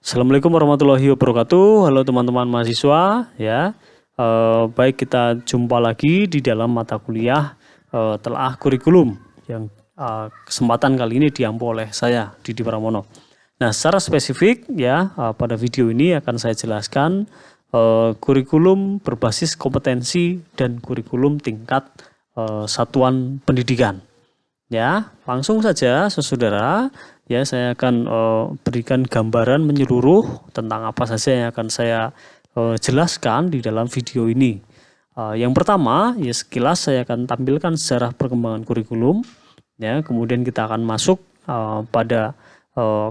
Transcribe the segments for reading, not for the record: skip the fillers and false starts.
Assalamualaikum warahmatullahi wabarakatuh. Halo teman-teman mahasiswa, ya. Baik, kita jumpa lagi di dalam mata kuliah telaah kurikulum yang kesempatan kali ini diampu oleh saya, Didi Pramono. Nah, secara spesifik ya, pada video ini akan saya jelaskan kurikulum berbasis kompetensi dan kurikulum tingkat satuan pendidikan. Ya, langsung saja saudara, ya saya akan berikan gambaran menyeluruh tentang apa saja yang akan saya jelaskan di dalam video ini. Yang pertama, ya sekilas saya akan tampilkan sejarah perkembangan kurikulum, ya, kemudian kita akan masuk pada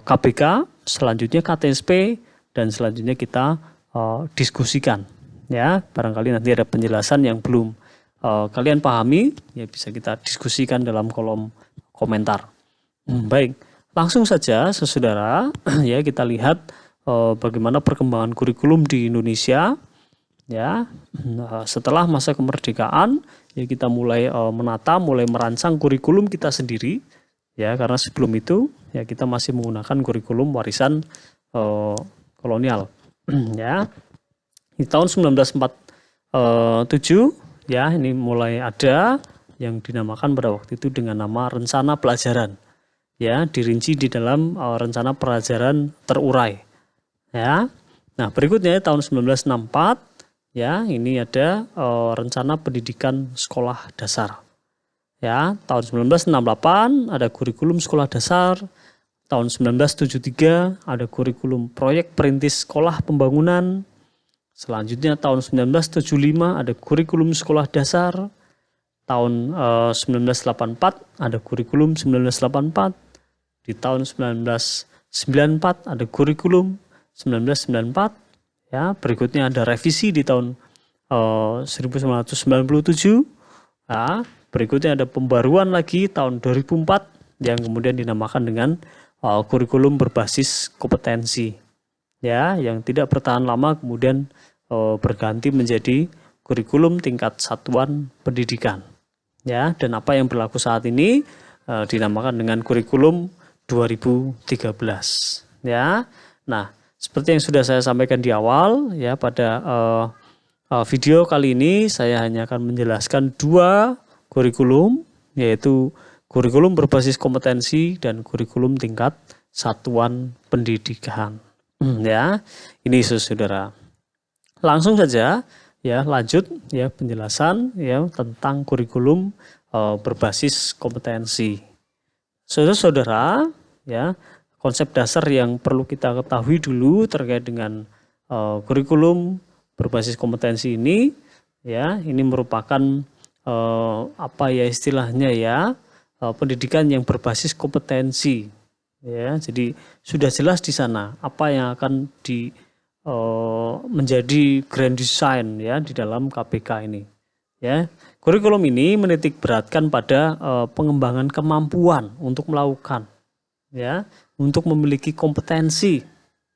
KBK, selanjutnya KTSP, dan selanjutnya kita diskusikan. Ya, barangkali nanti ada penjelasan yang belum kalian pahami, ya bisa kita diskusikan dalam kolom komentar. Baik, langsung saja saudara, ya kita lihat bagaimana perkembangan kurikulum di Indonesia. Ya, setelah masa kemerdekaan, ya kita mulai menata, mulai merancang kurikulum kita sendiri. Ya, karena sebelum itu ya kita masih menggunakan kurikulum warisan kolonial. Ya, di tahun 1947. Ya, ini mulai ada yang dinamakan pada waktu itu dengan nama rencana pelajaran. Ya, dirinci di dalam rencana pelajaran terurai. Ya. Nah, berikutnya tahun 1964 ya, ini ada rencana pendidikan sekolah dasar. Ya, tahun 1968 ada kurikulum sekolah dasar. Tahun 1973 ada kurikulum proyek perintis sekolah pembangunan. Selanjutnya tahun 1975 ada kurikulum sekolah dasar. Tahun 1984 ada kurikulum 1984. Di tahun 1994 ada kurikulum 1994. Ya, berikutnya ada revisi di tahun 1997. Ya, berikutnya ada pembaruan lagi tahun 2004 yang kemudian dinamakan dengan kurikulum berbasis kompetensi. Ya, yang tidak bertahan lama kemudian berganti menjadi kurikulum tingkat satuan pendidikan. Ya, dan apa yang berlaku saat ini dinamakan dengan kurikulum 2013. Ya. Nah, seperti yang sudah saya sampaikan di awal, ya pada video kali ini saya hanya akan menjelaskan dua kurikulum, yaitu kurikulum berbasis kompetensi dan kurikulum tingkat satuan pendidikan. Ya, ini saudara. Langsung saja ya lanjut ya penjelasan ya tentang kurikulum berbasis kompetensi. Saudara-saudara, ya konsep dasar yang perlu kita ketahui dulu terkait dengan kurikulum berbasis kompetensi ini, ya ini merupakan apa ya istilahnya ya pendidikan yang berbasis kompetensi. Ya, jadi sudah jelas di sana apa yang akan menjadi grand design ya di dalam KBK ini. Ya, kurikulum ini menitik beratkan pada pengembangan kemampuan untuk melakukan, ya, untuk memiliki kompetensi,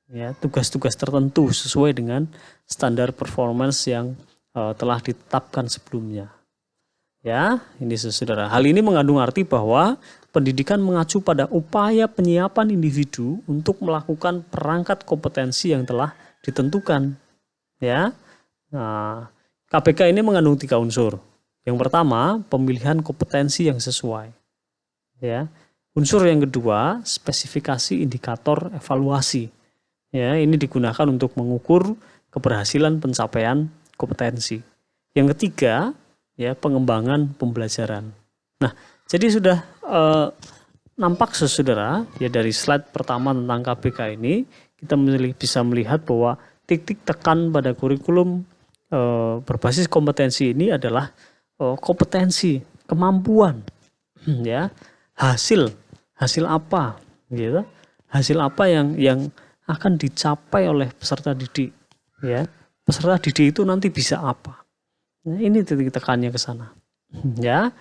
ya, tugas-tugas tertentu sesuai dengan standar performance yang telah ditetapkan sebelumnya. Ya, ini saudara. Hal ini mengandung arti bahwa pendidikan mengacu pada upaya penyiapan individu untuk melakukan perangkat kompetensi yang telah ditentukan. Ya, nah, KBK ini mengandung 3 unsur. Yang pertama, pemilihan kompetensi yang sesuai. Ya, unsur yang kedua, spesifikasi indikator evaluasi. Ya, ini digunakan untuk mengukur keberhasilan pencapaian kompetensi. Yang ketiga, ya pengembangan pembelajaran. Nah, jadi sudah nampak saudara ya dari slide pertama tentang KBK ini kita bisa melihat bahwa titik tekan pada kurikulum berbasis kompetensi ini adalah kompetensi, kemampuan, ya hasil apa, gitu, hasil apa yang akan dicapai oleh peserta didik, ya peserta didik itu nanti bisa apa. Nah, ini titik tekannya ke sana, ya,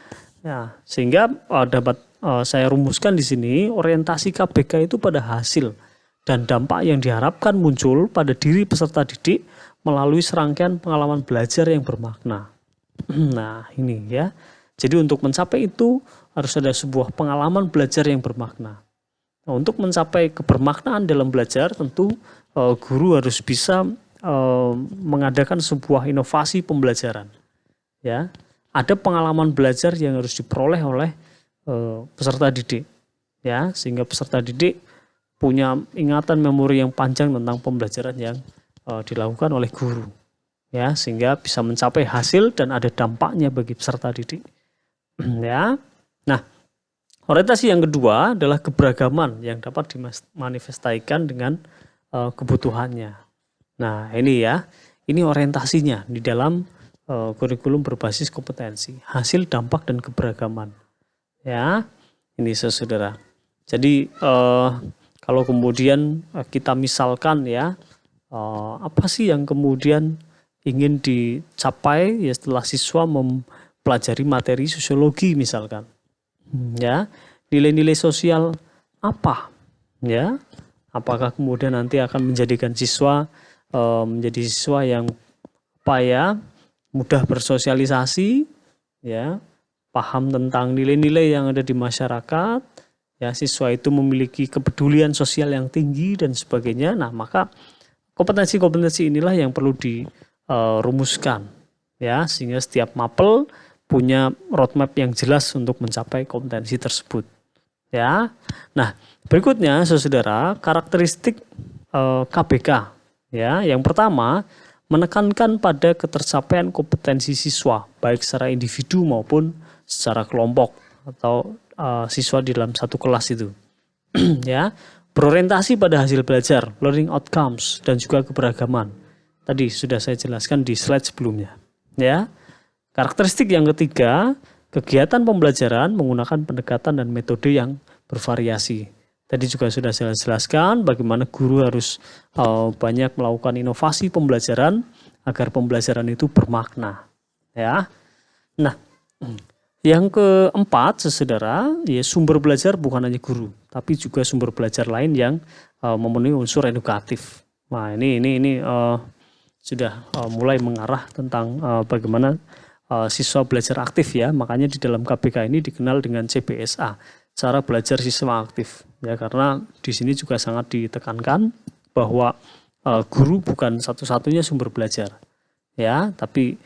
sehingga dapat saya rumuskan di sini orientasi KBK itu pada hasil dan dampak yang diharapkan muncul pada diri peserta didik melalui serangkaian pengalaman belajar yang bermakna. Nah, ini ya. Jadi untuk mencapai itu harus ada sebuah pengalaman belajar yang bermakna. Nah, untuk mencapai kebermaknaan dalam belajar, tentu guru harus bisa mengadakan sebuah inovasi pembelajaran. Ya, ada pengalaman belajar yang harus diperoleh oleh peserta didik, ya, sehingga peserta didik punya ingatan memori yang panjang tentang pembelajaran yang dilakukan oleh guru, ya, sehingga bisa mencapai hasil dan ada dampaknya bagi peserta didik. Ya, nah, orientasi yang kedua adalah keberagaman yang dapat dimanifestasikan dengan kebutuhannya. Nah, ini ya, ini orientasinya di dalam kurikulum berbasis kompetensi, hasil, dampak, dan keberagaman. Ya, ini saudara. Jadi kalau kemudian kita misalkan ya, apa sih yang kemudian ingin dicapai ya setelah siswa mempelajari materi sosiologi misalkan, ya, nilai-nilai sosial apa, ya, apakah kemudian nanti akan menjadikan siswa menjadi siswa yang apa ya, mudah bersosialisasi, ya, paham tentang nilai-nilai yang ada di masyarakat, ya, siswa itu memiliki kepedulian sosial yang tinggi dan sebagainya. Nah, maka kompetensi-kompetensi inilah yang perlu dirumuskan, ya, sehingga setiap mapel punya roadmap yang jelas untuk mencapai kompetensi tersebut, ya. Nah, berikutnya saudara, karakteristik KBK, ya. Yang pertama, menekankan pada ketercapaian kompetensi siswa baik secara individu maupun secara kelompok atau siswa di dalam satu kelas itu. Ya, berorientasi pada hasil belajar, learning outcomes, dan juga keberagaman. Tadi sudah saya jelaskan di slide sebelumnya. Ya, karakteristik yang ketiga, kegiatan pembelajaran menggunakan pendekatan dan metode yang bervariasi. Tadi juga sudah saya jelaskan bagaimana guru harus banyak melakukan inovasi pembelajaran agar pembelajaran itu bermakna. Ya, nah, yang keempat, saudara, ya, sumber belajar bukan hanya guru, tapi juga sumber belajar lain yang memenuhi unsur edukatif. Nah, ini sudah mulai mengarah tentang bagaimana siswa belajar aktif, ya. Makanya di dalam KBK ini dikenal dengan CBSA, cara belajar siswa aktif, ya, karena di sini juga sangat ditekankan bahwa guru bukan satu-satunya sumber belajar, ya, tapi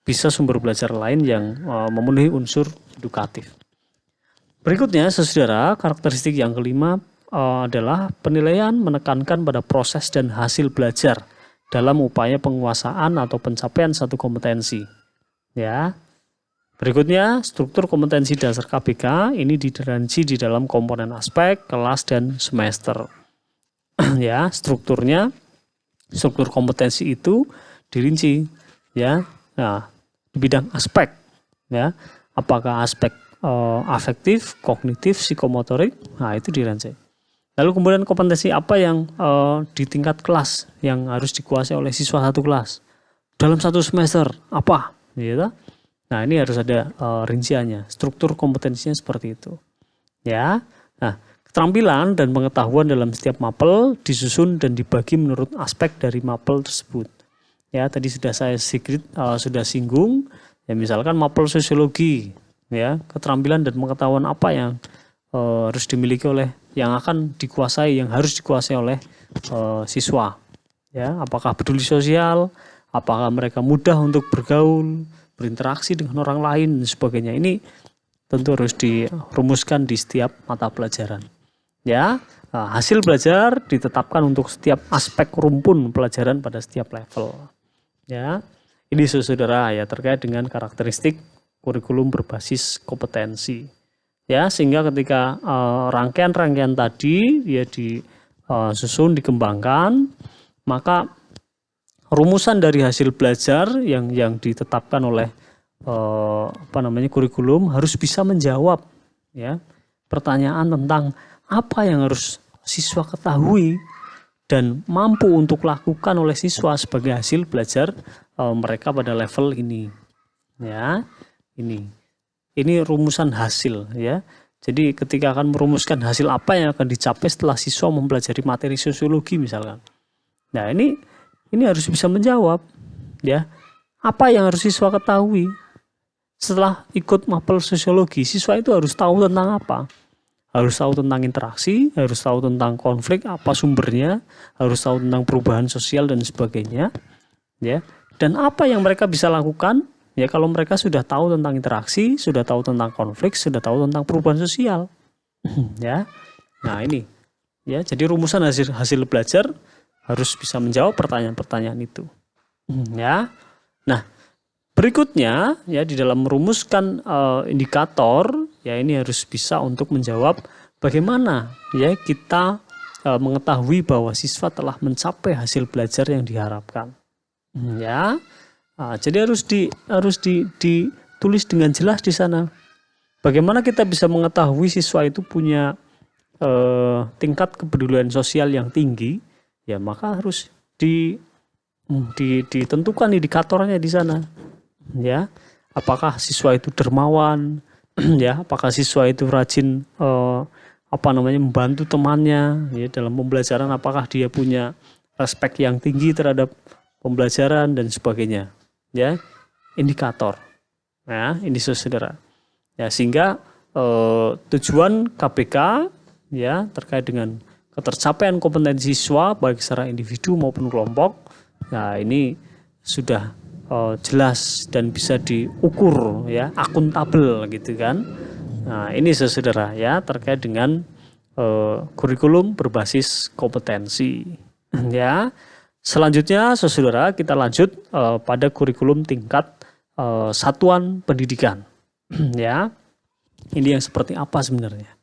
bisa sumber belajar lain yang memenuhi unsur edukatif. Berikutnya, saudara, karakteristik yang kelima adalah penilaian menekankan pada proses dan hasil belajar dalam upaya penguasaan atau pencapaian satu kompetensi. Ya. Berikutnya, struktur kompetensi dasar KBK ini dirinci di dalam komponen aspek, kelas, dan semester. Ya, struktur kompetensi itu dirinci, ya. Nah, di bidang aspek, ya, apakah aspek afektif, kognitif, psikomotorik, nah itu dirinci. Lalu kemudian kompetensi apa yang di tingkat kelas yang harus dikuasai oleh siswa satu kelas dalam satu semester apa, gitu. Nah, ini harus ada rinciannya, struktur kompetensinya seperti itu, ya. Nah, keterampilan dan pengetahuan dalam setiap mapel disusun dan dibagi menurut aspek dari mapel tersebut. Ya, tadi sudah saya sudah singgung, ya, misalkan mapel sosiologi, ya, keterampilan dan pengetahuan apa yang harus dimiliki oleh, yang akan dikuasai, yang harus dikuasai oleh siswa, ya, apakah peduli sosial, apakah mereka mudah untuk bergaul, berinteraksi dengan orang lain, dan sebagainya. Ini tentu harus dirumuskan di setiap mata pelajaran, ya. Hasil belajar ditetapkan untuk setiap aspek rumpun pelajaran pada setiap level. Ya, ini saudara, ya, terkait dengan karakteristik kurikulum berbasis kompetensi, ya, sehingga ketika rangkaian-rangkaian tadi ya disusun, dikembangkan, maka rumusan dari hasil belajar yang ditetapkan oleh kurikulum harus bisa menjawab, ya, pertanyaan tentang apa yang harus siswa ketahui dan mampu untuk lakukan oleh siswa sebagai hasil belajar mereka pada level ini, ya. Ini rumusan hasil, ya. Jadi ketika akan merumuskan hasil apa yang akan dicapai setelah siswa mempelajari materi sosiologi misalkan. Nah, ini harus bisa menjawab, ya, apa yang harus siswa ketahui setelah ikut mapel sosiologi. Siswa itu harus tahu tentang apa, harus tahu tentang interaksi, harus tahu tentang konflik, apa sumbernya, harus tahu tentang perubahan sosial dan sebagainya, ya. Dan apa yang mereka bisa lakukan, ya kalau mereka sudah tahu tentang interaksi, sudah tahu tentang konflik, sudah tahu tentang perubahan sosial, ya. Nah ini, ya. Jadi rumusan hasil belajar harus bisa menjawab pertanyaan-pertanyaan itu, ya. Nah berikutnya ya di dalam merumuskan indikator ya ini harus bisa untuk menjawab bagaimana ya kita mengetahui bahwa siswa telah mencapai hasil belajar yang diharapkan. Ya. Nah, jadi harus ditulis dengan jelas di sana. Bagaimana kita bisa mengetahui siswa itu punya tingkat kepedulian sosial yang tinggi? Ya, maka harus ditentukan indikatornya di sana. Ya, apakah siswa itu dermawan? Ya, apakah siswa itu rajin membantu temannya ya dalam pembelajaran, apakah dia punya respek yang tinggi terhadap pembelajaran dan sebagainya, ya. Indikator. Nah, ini saudara. Ya, sehingga tujuan KPK ya terkait dengan ketercapaian kompetensi siswa baik secara individu maupun kelompok. Nah, ini sudah jelas dan bisa diukur ya, akuntabel gitu kan. Nah, ini saudara ya terkait dengan kurikulum berbasis kompetensi. Ya. Selanjutnya saudara kita lanjut pada kurikulum tingkat satuan pendidikan. Ya. Ini yang seperti apa sebenarnya?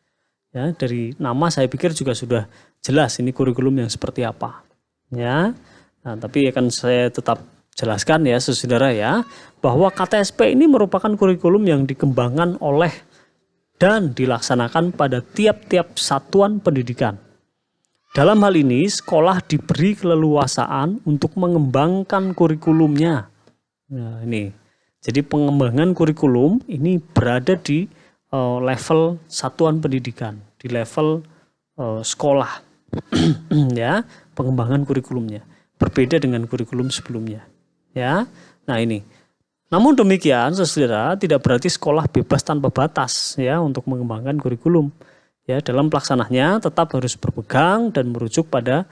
Ya, dari nama saya pikir juga sudah jelas ini kurikulum yang seperti apa. Ya. Nah, tapi akan saya tetap jelaskan ya saudara ya, bahwa KTSP ini merupakan kurikulum yang dikembangkan oleh dan dilaksanakan pada tiap-tiap satuan pendidikan. Dalam hal ini, sekolah diberi keleluasaan untuk mengembangkan kurikulumnya. Nah, ini. Jadi pengembangan kurikulum ini berada di level satuan pendidikan, di level sekolah. Ya, pengembangan kurikulumnya berbeda dengan kurikulum sebelumnya. Ya. Nah, ini. Namun demikian, saudara, tidak berarti sekolah bebas tanpa batas ya untuk mengembangkan kurikulum. Ya, dalam pelaksananya tetap harus berpegang dan merujuk pada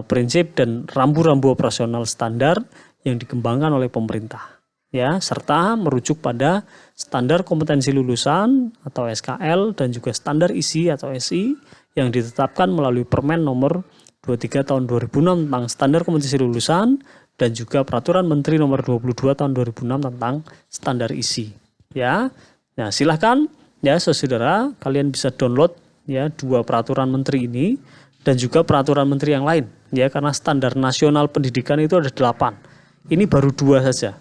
prinsip dan rambu-rambu operasional standar yang dikembangkan oleh pemerintah. Ya, serta merujuk pada standar kompetensi lulusan atau SKL dan juga standar ISI atau SI yang ditetapkan melalui Permen nomor 23 tahun 2006 tentang standar kompetensi lulusan dan juga Peraturan Menteri nomor 22 tahun 2006 tentang standar ISI. Ya. Nah, silahkan ya saudara, kalian bisa download ya dua peraturan menteri ini dan juga peraturan menteri yang lain ya, karena standar nasional pendidikan itu ada 8. Ini baru 2 saja.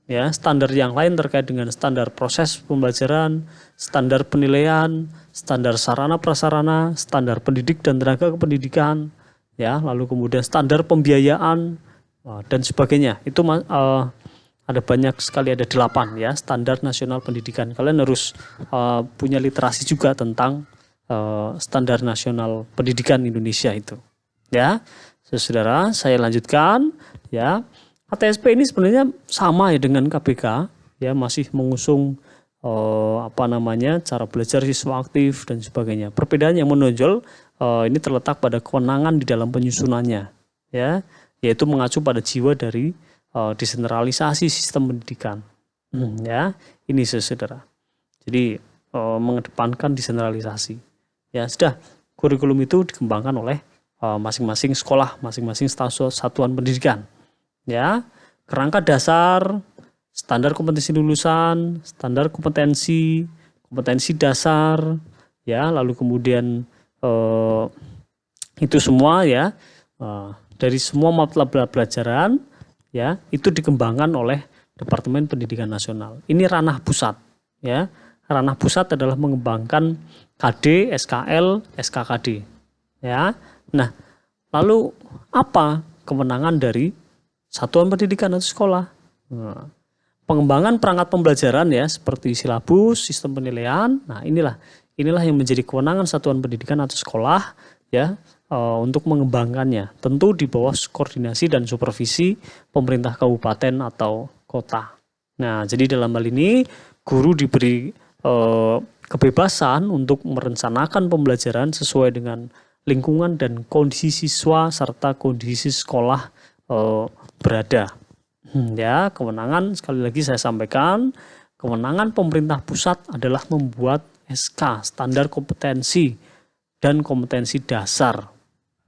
Ya, standar yang lain terkait dengan standar proses pembelajaran, standar penilaian, standar sarana prasarana, standar pendidik dan tenaga kependidikan, ya, lalu kemudian standar pembiayaan dan sebagainya. Itu ada banyak sekali, ada 8 ya standar nasional pendidikan. Kalian harus punya literasi juga tentang standar nasional pendidikan Indonesia itu. Ya, saudara, saya lanjutkan ya. KTSP ini sebenarnya sama ya dengan KPK ya, masih mengusung cara belajar siswa aktif dan sebagainya. Perbedaan yang menonjol ini terletak pada kewenangan di dalam penyusunannya ya, yaitu mengacu pada jiwa dari desentralisasi sistem pendidikan. Ya, ini saudara. Jadi mengedepankan desentralisasi. Ya, sudah kurikulum itu dikembangkan oleh masing-masing sekolah, masing-masing satuan pendidikan. Ya, kerangka dasar, standar kompetensi lulusan, standar kompetensi dasar, ya, lalu kemudian itu semua ya dari semua mata pelajaran ya itu dikembangkan oleh Departemen Pendidikan Nasional. Ini ranah pusat ya. Ranah pusat adalah mengembangkan KD, SKL, SKKD. Ya. Nah, lalu apa kewenangan dari satuan pendidikan atau sekolah? Nah, pengembangan perangkat pembelajaran ya seperti silabus, sistem penilaian. Nah, inilah yang menjadi kewenangan satuan pendidikan atau sekolah ya untuk mengembangkannya. Tentu di bawah koordinasi dan supervisi pemerintah kabupaten atau kota. Nah, jadi dalam hal ini guru diberi kebebasan untuk merencanakan pembelajaran sesuai dengan lingkungan dan kondisi siswa serta kondisi sekolah berada. Ya, kewenangan sekali lagi saya sampaikan, kewenangan pemerintah pusat adalah membuat SK, standar kompetensi dan kompetensi dasar.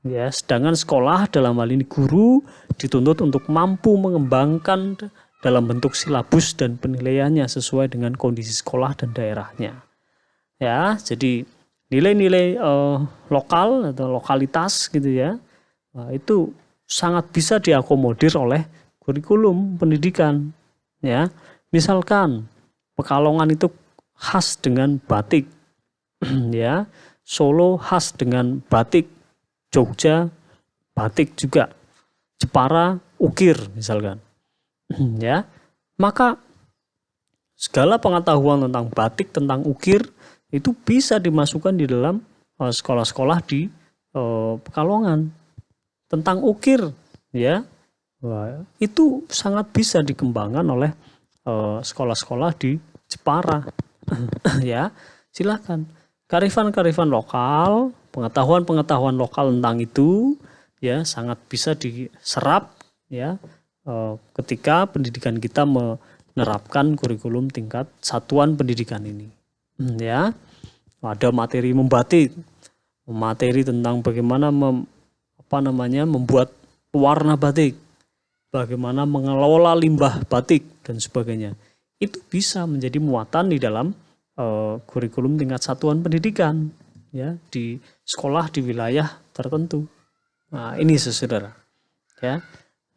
Ya, sedangkan sekolah dalam hal ini guru dituntut untuk mampu mengembangkan dalam bentuk silabus dan penilaiannya sesuai dengan kondisi sekolah dan daerahnya. Ya, jadi nilai-nilai lokal atau lokalitas gitu ya, itu sangat bisa diakomodir oleh kurikulum pendidikan. Ya, misalkan Pekalongan itu khas dengan batik, ya, Solo khas dengan batik, Jogja batik juga, Jepara ukir misalkan. Ya, maka segala pengetahuan tentang batik, tentang ukir itu bisa dimasukkan di dalam sekolah-sekolah di Pekalongan. Tentang ukir, ya, itu sangat bisa dikembangkan oleh sekolah-sekolah di Jepara. Ya, silakan. Kearifan-kearifan lokal, pengetahuan-pengetahuan lokal tentang itu, ya, sangat bisa diserap, ya, ketika pendidikan kita menerapkan kurikulum tingkat satuan pendidikan ini. Ya, ada materi membatik, materi tentang bagaimana membuat warna batik, bagaimana mengelola limbah batik dan sebagainya. Itu bisa menjadi muatan di dalam kurikulum tingkat satuan pendidikan, ya, di sekolah di wilayah tertentu. Nah, ini saudara, ya.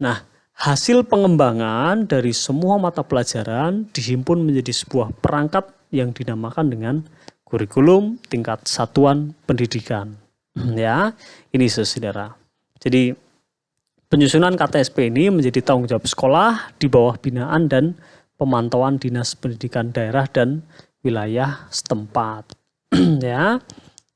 Nah, hasil pengembangan dari semua mata pelajaran dihimpun menjadi sebuah perangkat yang dinamakan dengan kurikulum tingkat satuan pendidikan. Ya, ini saudara. Jadi penyusunan KTSP ini menjadi tanggung jawab sekolah di bawah binaan dan pemantauan Dinas Pendidikan Daerah dan wilayah setempat. Ya.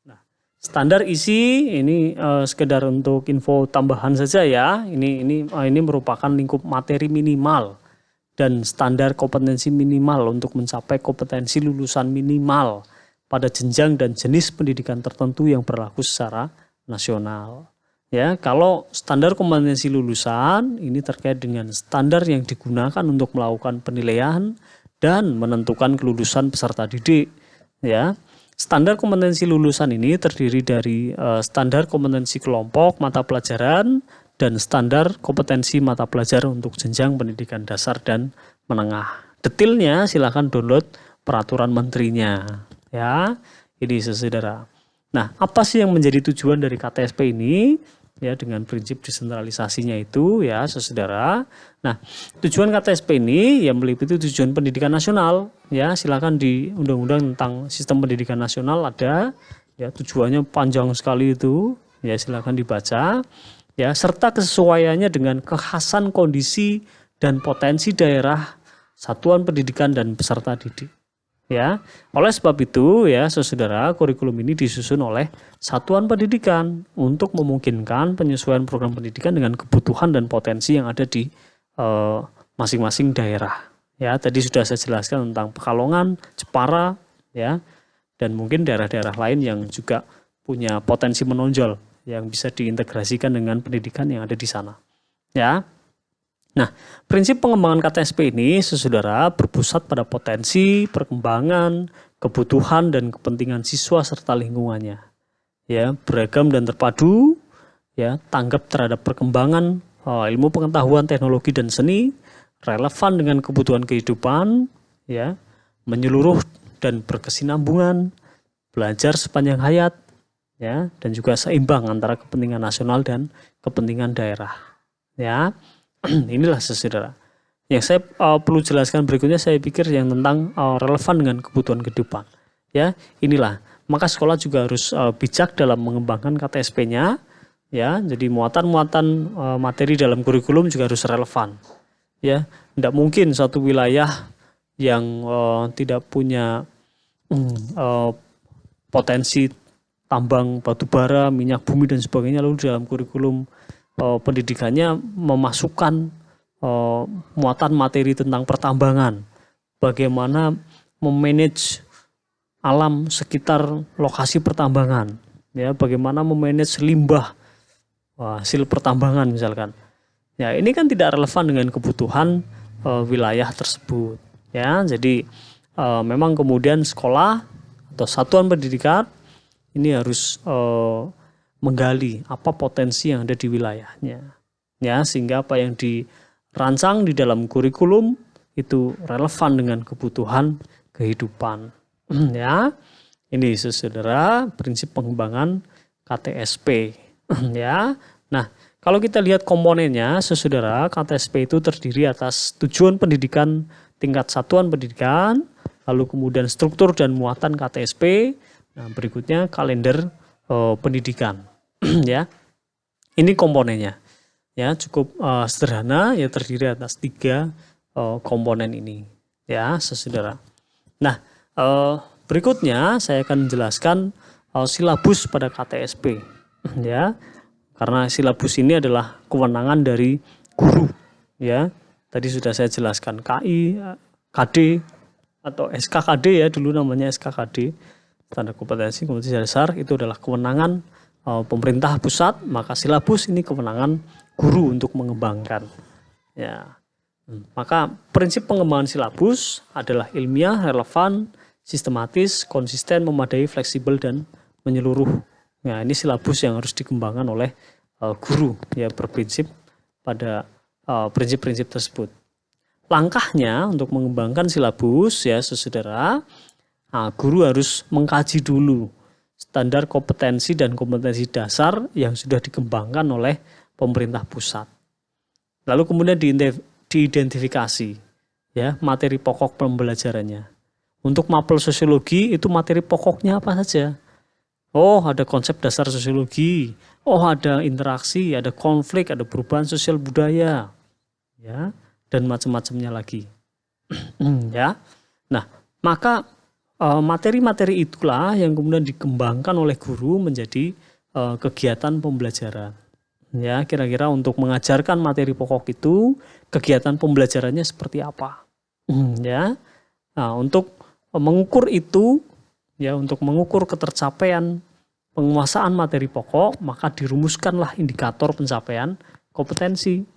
Nah, standar isi ini sekedar untuk info tambahan saja ya. Ini merupakan lingkup materi minimal dan standar kompetensi minimal untuk mencapai kompetensi lulusan minimal pada jenjang dan jenis pendidikan tertentu yang berlaku secara nasional. Ya, kalau standar kompetensi lulusan ini terkait dengan standar yang digunakan untuk melakukan penilaian dan menentukan kelulusan peserta didik. Ya, standar kompetensi lulusan ini terdiri dari standar kompetensi kelompok mata pelajaran dan standar kompetensi mata pelajaran untuk jenjang pendidikan dasar dan menengah. Detailnya silakan download peraturan menterinya. Ya, ini saudara. Nah, apa sih yang menjadi tujuan dari KTSP ini? Ya, dengan prinsip desentralisasinya itu, ya saudara. Nah, tujuan KTSP ini yang meliputi tujuan pendidikan nasional. Ya, silakan di Undang-Undang tentang Sistem Pendidikan Nasional ada. Ya, tujuannya panjang sekali itu. Ya, silakan dibaca. Ya, serta kesesuaiannya dengan kekhasan kondisi dan potensi daerah, satuan pendidikan dan peserta didik. Ya, oleh sebab itu ya saudara, kurikulum ini disusun oleh satuan pendidikan untuk memungkinkan penyesuaian program pendidikan dengan kebutuhan dan potensi yang ada di masing-masing daerah. Ya, tadi sudah saya jelaskan tentang Pekalongan, Jepara, ya, dan mungkin daerah-daerah lain yang juga punya potensi menonjol yang bisa diintegrasikan dengan pendidikan yang ada di sana. Ya. Nah, prinsip pengembangan KTSP ini, saudara, berpusat pada potensi, perkembangan, kebutuhan, dan kepentingan siswa serta lingkungannya. Ya, beragam dan terpadu, ya, tanggap terhadap perkembangan ilmu pengetahuan, teknologi, dan seni, relevan dengan kebutuhan kehidupan, ya, menyeluruh dan berkesinambungan, belajar sepanjang hayat, ya, dan juga seimbang antara kepentingan nasional dan kepentingan daerah. Ya. Inilah saudara. Yang saya perlu jelaskan berikutnya, saya pikir yang tentang relevan dengan kebutuhan kehidupan. Ya, inilah. Maka sekolah juga harus bijak dalam mengembangkan KTSP-nya. Ya, jadi muatan-muatan materi dalam kurikulum juga harus relevan. Ya, tidak mungkin satu wilayah yang tidak punya potensi tambang batu bara, minyak bumi dan sebagainya, lalu dalam kurikulum pendidikannya memasukkan muatan materi tentang pertambangan, bagaimana memanage alam sekitar lokasi pertambangan, ya, bagaimana memanage limbah hasil pertambangan misalkan. Ya, ini kan tidak relevan dengan kebutuhan wilayah tersebut, ya. Jadi memang kemudian sekolah atau satuan pendidikan ini harus menggali apa potensi yang ada di wilayahnya, ya, sehingga apa yang dirancang di dalam kurikulum itu relevan dengan kebutuhan kehidupan. Ya, ini saudara prinsip pengembangan KTSP. Ya, nah kalau kita lihat komponennya, saudara, KTSP itu terdiri atas tujuan pendidikan tingkat satuan pendidikan, lalu kemudian struktur dan muatan KTSP. Nah, berikutnya kalender pendidikan. Ya, ini komponennya. Ya, cukup sederhana, ya, terdiri atas 3 komponen ini. Ya, saudara. Nah, berikutnya saya akan menjelaskan silabus pada KTSP, ya, karena silabus ini adalah kewenangan dari guru, ya. Tadi sudah saya jelaskan KI, KD atau SKKD, ya, dulu namanya SKKD, standar kompetensi dasar, itu adalah kewenangan pemerintah pusat, maka silabus ini kewenangan guru untuk mengembangkan, ya. Maka prinsip pengembangan silabus adalah ilmiah, relevan, sistematis, konsisten, memadai, fleksibel, dan menyeluruh. Nah, ini silabus yang harus dikembangkan oleh guru, ya, berprinsip pada prinsip-prinsip tersebut. Langkahnya untuk mengembangkan silabus, ya, saudara, guru harus mengkaji dulu standar kompetensi dan kompetensi dasar yang sudah dikembangkan oleh pemerintah pusat. Lalu kemudian diidentifikasi, ya, materi pokok pembelajarannya. Untuk mapel sosiologi itu materi pokoknya apa saja? Oh, ada konsep dasar sosiologi. Oh, ada interaksi, ada konflik, ada perubahan sosial budaya, ya, dan macam-macamnya lagi. Ya. Nah, maka materi-materi itulah yang kemudian dikembangkan oleh guru menjadi kegiatan pembelajaran. Ya, kira-kira untuk mengajarkan materi pokok itu kegiatan pembelajarannya seperti apa, ya. Nah, untuk mengukur itu, ya, untuk mengukur ketercapaian penguasaan materi pokok, maka dirumuskanlah indikator pencapaian kompetensi,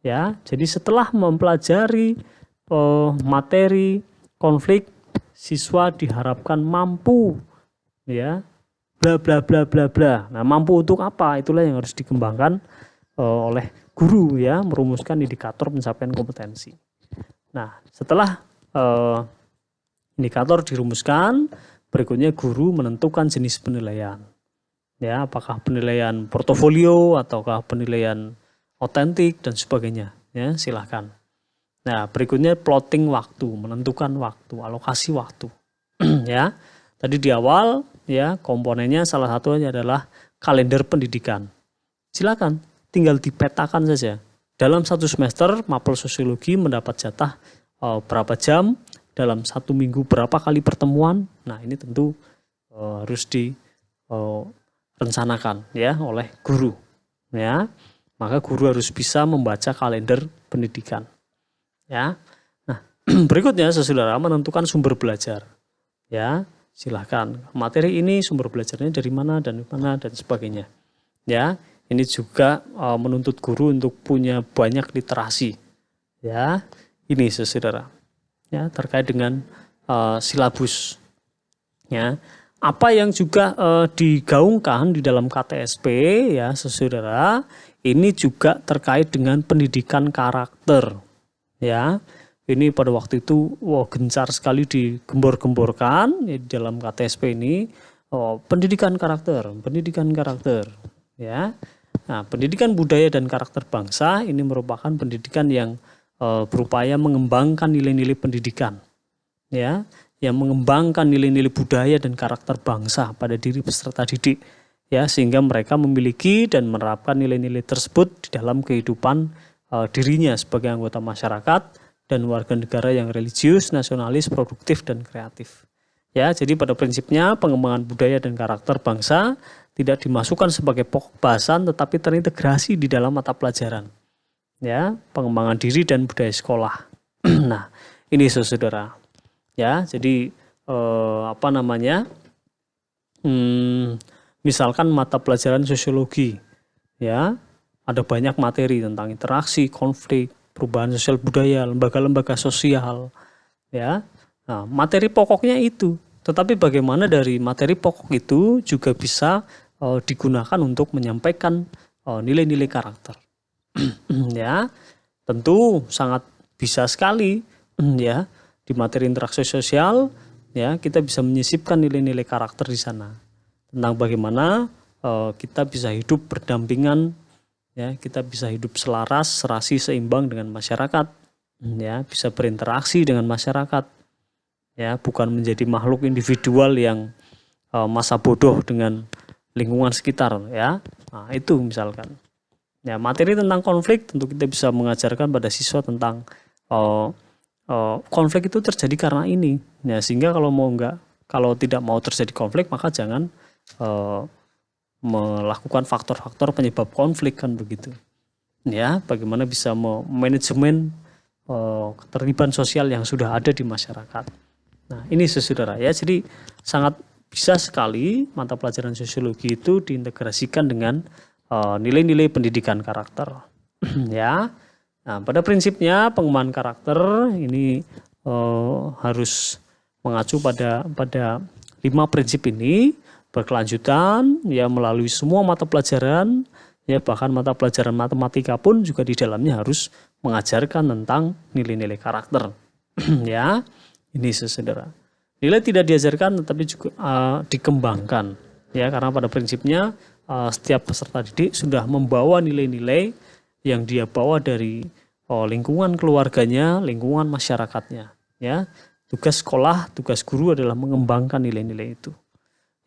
ya. Jadi setelah mempelajari materi konflik, siswa diharapkan mampu, ya, bla bla bla bla bla. Nah, mampu untuk apa? Itulah yang harus dikembangkan oleh guru, ya, merumuskan indikator pencapaian kompetensi. Nah, setelah indikator dirumuskan, berikutnya guru menentukan jenis penilaian. Ya, apakah penilaian portofolio ataukah penilaian otentik dan sebagainya, ya, silahkan. Nah, berikutnya plotting waktu, menentukan waktu, alokasi waktu. Ya, tadi di awal, ya, komponennya salah satunya adalah kalender pendidikan. Silakan, tinggal dipetakan saja. Dalam 1 semester, mapel sosiologi mendapat jatah berapa jam, dalam 1 minggu berapa kali pertemuan. Nah, ini tentu harus direncanakan, ya, oleh guru, ya. Maka guru harus bisa membaca kalender pendidikan, ya. Nah, berikutnya saudara menentukan sumber belajar, ya. Silahkan, materi ini sumber belajarnya dari mana dan sebagainya, ya. Ini juga menuntut guru untuk punya banyak literasi, ya. Ini saudara, ya, terkait dengan silabus, ya. Apa yang juga digaungkan di dalam KTSP, ya, saudara, ini juga terkait dengan pendidikan karakter, ya. Ini pada waktu itu gencar sekali digembor-gemborkan, ya, di dalam KTSP ini, pendidikan karakter, ya. Nah, pendidikan budaya dan karakter bangsa ini merupakan pendidikan yang berupaya mengembangkan nilai-nilai pendidikan, ya, yang mengembangkan nilai-nilai budaya dan karakter bangsa pada diri peserta didik, ya, sehingga mereka memiliki dan menerapkan nilai-nilai tersebut di dalam kehidupan dirinya sebagai anggota masyarakat dan warga negara yang religius, nasionalis, produktif, dan kreatif. Ya, jadi pada prinsipnya pengembangan budaya dan karakter bangsa tidak dimasukkan sebagai pokok bahasan tetapi terintegrasi di dalam mata pelajaran. Ya, pengembangan diri dan budaya sekolah. Nah, ini saudara. Ya, jadi apa namanya, misalkan mata pelajaran sosiologi, ya, ada banyak materi tentang interaksi, konflik, perubahan sosial budaya, lembaga-lembaga sosial, ya. Nah, materi pokoknya itu. Tetapi bagaimana dari materi pokok itu juga bisa digunakan untuk menyampaikan nilai-nilai karakter. Ya, tentu sangat bisa sekali ya di materi interaksi sosial ya kita bisa menyisipkan nilai-nilai karakter di sana tentang bagaimana kita bisa hidup berdampingan ya, kita bisa hidup selaras, serasi, seimbang dengan masyarakat ya, bisa berinteraksi dengan masyarakat ya, bukan menjadi makhluk individual yang masa bodoh dengan lingkungan sekitar ya. Nah, itu misalkan. Ya, materi tentang konflik tentu kita bisa mengajarkan pada siswa tentang konflik itu terjadi karena ini. Ya, sehingga kalau tidak mau terjadi konflik maka jangan melakukan faktor-faktor penyebab konflik kan begitu. Ya, bagaimana bisa manajemen ketertiban sosial yang sudah ada di masyarakat. Nah, ini saudara ya. Jadi sangat bisa sekali mata pelajaran sosiologi itu diintegrasikan dengan nilai-nilai pendidikan karakter. Ya. Nah, pada prinsipnya pengembangan karakter ini harus mengacu pada 5 prinsip ini berkelanjutan ya melalui semua mata pelajaran ya, bahkan mata pelajaran matematika pun juga di dalamnya harus mengajarkan tentang nilai-nilai karakter. Ya. Ini saudara. Nilai tidak diajarkan tetapi juga dikembangkan ya, karena pada prinsipnya setiap peserta didik sudah membawa nilai-nilai yang dia bawa dari lingkungan keluarganya, lingkungan masyarakatnya ya. Tugas sekolah, tugas guru adalah mengembangkan nilai-nilai itu.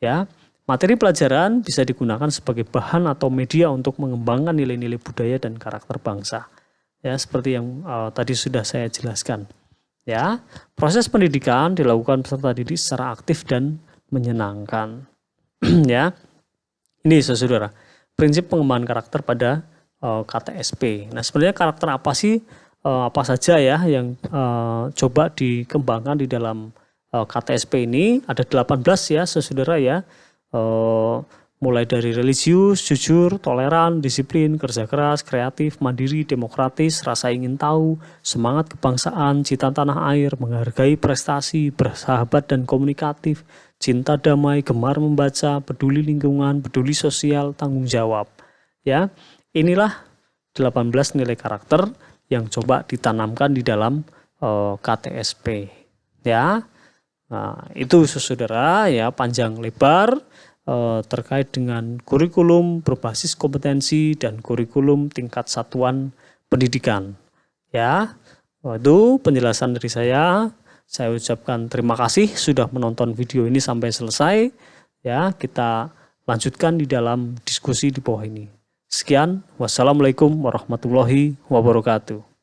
Ya, materi pelajaran bisa digunakan sebagai bahan atau media untuk mengembangkan nilai-nilai budaya dan karakter bangsa. Ya, seperti yang tadi sudah saya jelaskan. Ya, proses pendidikan dilakukan peserta didik secara aktif dan menyenangkan. Ya, ini saudara, prinsip pengembangan karakter pada KTSP. Nah, sebenarnya karakter apa sih, apa saja ya yang coba dikembangkan di dalam KTSP ini? Ada 18 ya saudara ya, mulai dari religius, jujur, toleran, disiplin, kerja keras, kreatif, mandiri, demokratis, rasa ingin tahu, semangat kebangsaan, cinta tanah air, menghargai prestasi, bersahabat dan komunikatif, cinta damai, gemar membaca, peduli lingkungan, peduli sosial, tanggung jawab. Ya, inilah 18 nilai karakter yang coba ditanamkan di dalam KTSP. Ya, nah, itu saudara ya, panjang lebar terkait dengan kurikulum berbasis kompetensi dan kurikulum tingkat satuan pendidikan. Ya, itu penjelasan dari saya. Saya ucapkan terima kasih sudah menonton video ini sampai selesai. Ya, kita lanjutkan di dalam diskusi di bawah ini. Sekian, wassalamualaikum warahmatullahi wabarakatuh.